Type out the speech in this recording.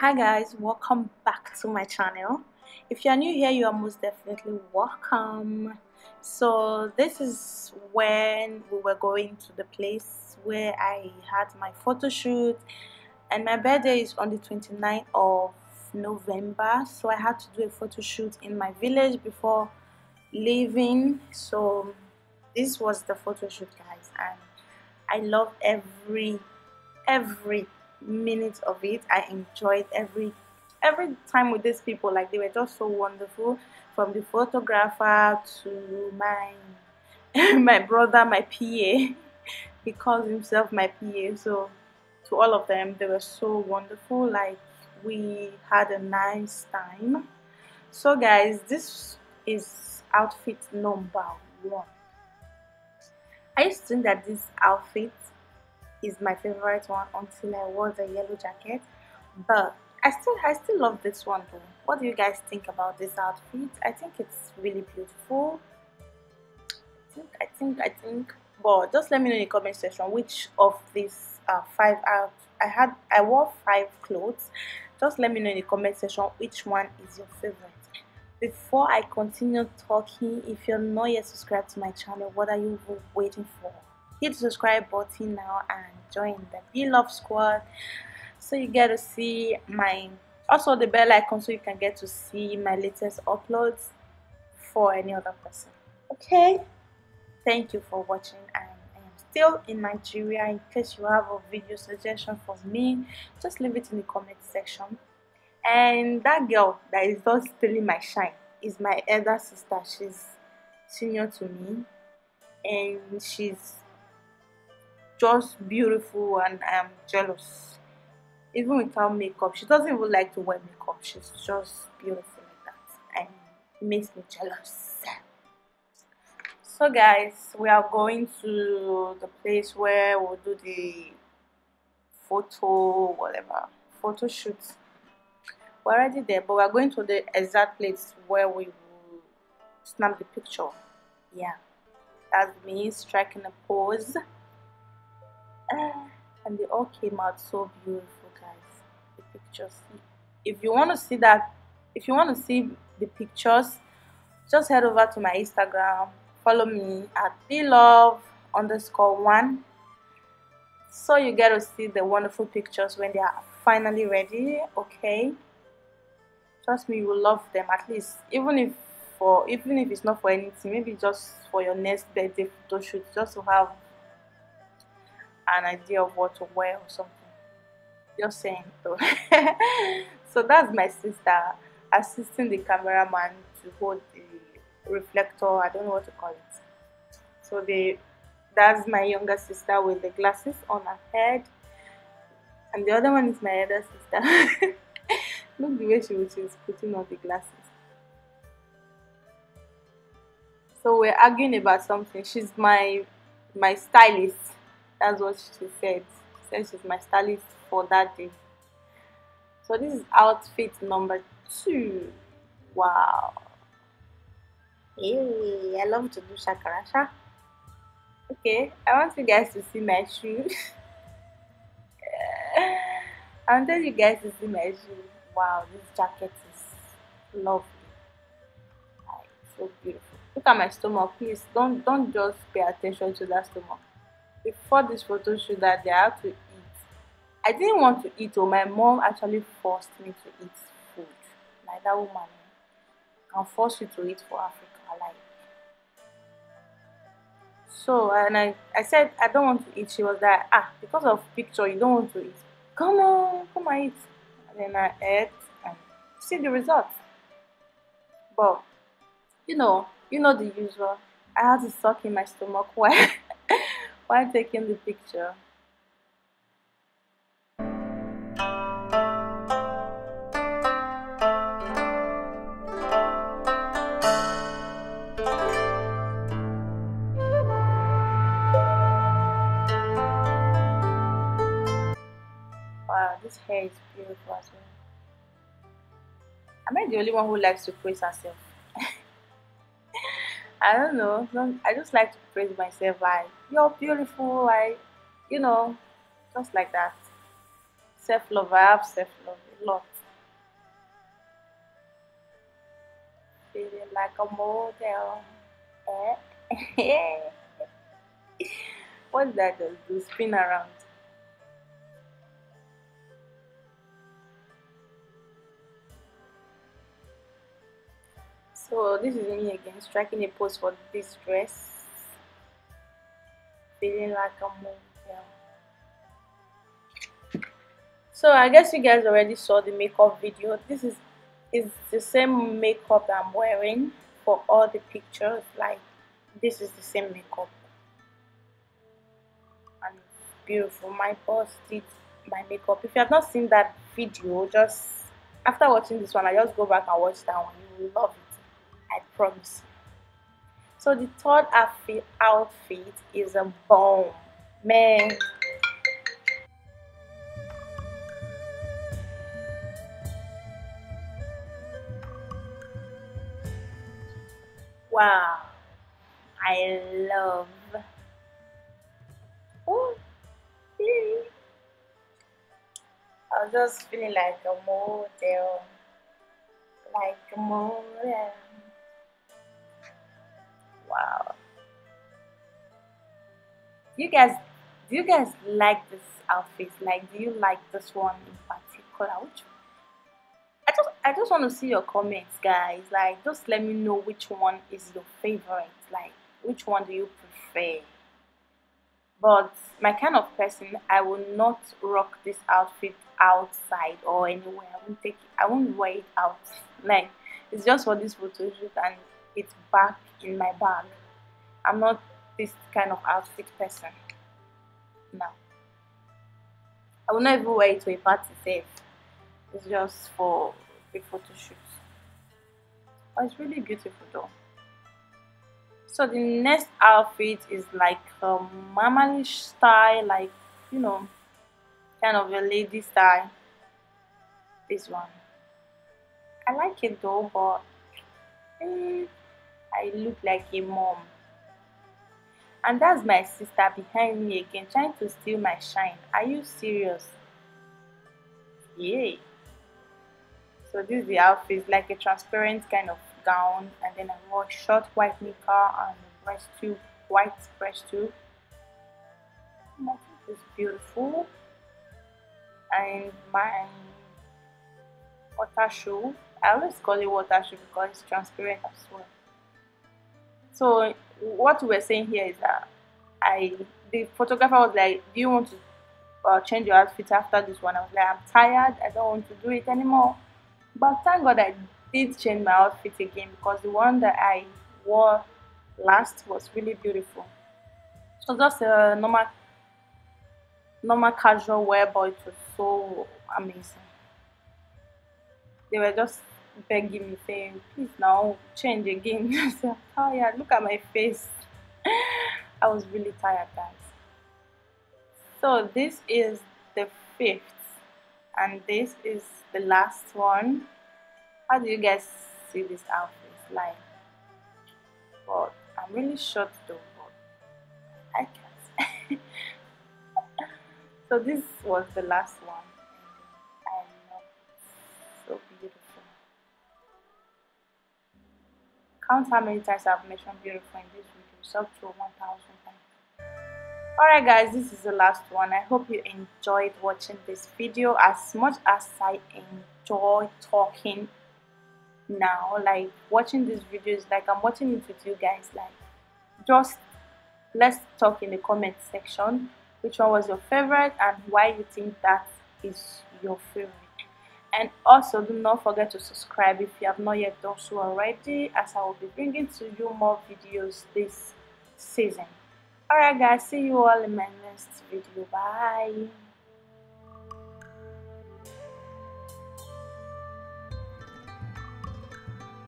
Hi guys, welcome back to my channel. If you are new here, you are most definitely welcome. So this is when we were going to the place where I had my photo shoot, and my birthday is on the 29th of November, so I had to do a photo shoot in my village before leaving. So this was the photo shoot, guys, and I love every minute of it. I enjoyed every time with these people. Like, they were just so wonderful, from the photographer to my my brother, my PA. He calls himself my PA. So to all of them, they were so wonderful. Like, we had a nice time. So guys, this is outfit number one. I used to think that this outfit is my favorite one until I wore the yellow jacket, but I still love this one though. What do you guys think about this outfit? I think it's really beautiful. I think but just let me know in the comment section which of these five out I wore five clothes. Just let me know in the comment section which one is your favorite. Before I continue talking, if you're not yet subscribed to my channel, what are you waiting for? Hit the subscribe button now and join the Beloved Squad, so you get to see my, also the bell icon, so you can get to see my latest uploads for any other person. Okay, thank you for watching, and I am still in Nigeria. In case you have a video suggestion for me, just leave it in the comment section. And that girl that is just stealing my shine is my elder sister. She's senior to me, and she's just beautiful, and I'm jealous. Even without makeup, she doesn't even like to wear makeup. She's just beautiful like that, and it makes me jealous. So guys, we are going to the place where we'll do the photo shoot. We're already there, but we're going to the exact place where we will snap the picture. Yeah, that's me striking a pose. And they all came out so beautiful, guys. The pictures. If you want to see that, if you want to see the pictures, just head over to my Instagram. Follow me at belove_1, so you get to see the wonderful pictures when they are finally ready. Okay, trust me, you will love them. At least, even if it's not for anything, maybe just for your next birthday photo shoot, just to have an idea of what to wear or something. Just saying though. So that's my sister assisting the cameraman to hold the reflector. I don't know what to call it. So that's my younger sister with the glasses on her head, and the other one is my elder sister. Look the way she's putting on the glasses. So we're arguing about something. She's my stylist. That's what she said. She said she's my stylist for that day. So this is outfit number 2. Wow. Hey, I love to do shakarasha. Okay, I want you guys to see my shoes. I want you guys to see my shoes. Wow, this jacket is lovely. Like, so beautiful. Look at my stomach. Please don't just pay attention to that stomach. Before this photo shoot that day, I had to eat. I didn't want to eat, or my mom actually forced me to eat food. Like, that woman can force you to eat for Africa. Like, so, and I said I don't want to eat. She was like, because of picture you don't want to eat. Come on, come and eat. And then I ate and see the result. But you know the usual. I had to suck in my stomach while while taking the picture. Wow, this hair is beautiful as well. Am I the only one who likes to praise herself? I don't know. I just like to praise myself. Like, you're beautiful. Like, you know, just like that. Self love. I have self love a lot. feeling like a model. Eh? What did I just do? Spin around. So this is me again, striking a pose for this dress, feeling like a model. So I guess you guys already saw the makeup video. This is the same makeup I'm wearing for all the pictures. Like this is the same makeup and it's beautiful. My boss did my makeup. If you have not seen that video, just after watching this one, I just go back and watch that one. You will love it. I promise. So the third outfit is a bomb. Man, wow. I love. Oh, I was just feeling like a model. Like a model. Wow. You guys, do you guys like this outfit? Like, do you like this one in particular? Which I just want to see your comments, guys. Like, just let me know which one is your favorite. Like, which one do you prefer? But my kind of person, I will not rock this outfit outside or anywhere. I won't take it. I won't wear it out. Like, it's just for this photo shoot and it's back in my bag. I'm not this kind of outfit person. No, I will not even wear it to a party safe. It's just for the photo shoot. But it's really beautiful though. So the next outfit is like a mamalish style, like you know, kind of a lady style. This one, I like it though, but I look like a mom. And that's my sister behind me again, trying to steal my shine. Are you serious? Yay! So this is the outfit, like a transparent kind of gown, and then I wore short white knicker and breast tube, white breast tube. I think it's beautiful. And my water shoe. I always call it water shoe because it's transparent as well. So what we were saying here is that I the photographer was like, "Do you want to change your outfit after this one?" I was like, "I'm tired. I don't want to do it anymore." But thank God I did change my outfit again because the one that I wore last was really beautiful. It was just a normal casual wear, but it was so amazing. They were just begging me, saying, "Please now change again." I said, "I'm tired. Look at my face." I was really tired, guys. So this is the fifth, and this is the last one. How do you guys see this outfit? Like, but I'm really short though, but I can't. So this was the last one. I love it. So beautiful. Count how many times I've mentioned beautiful in this video. It's up to 1,000 times. Alright guys, this is the last one. I hope you enjoyed watching this video as much as I enjoy talking now. Like watching these videos, like I'm watching it with you guys. Like just let's talk in the comment section. Which one was your favorite and why you think that is your favorite? And also do not forget to subscribe if you have not yet done so already, as I will be bringing to you more videos this season. Alright guys, see you all in my next video. Bye.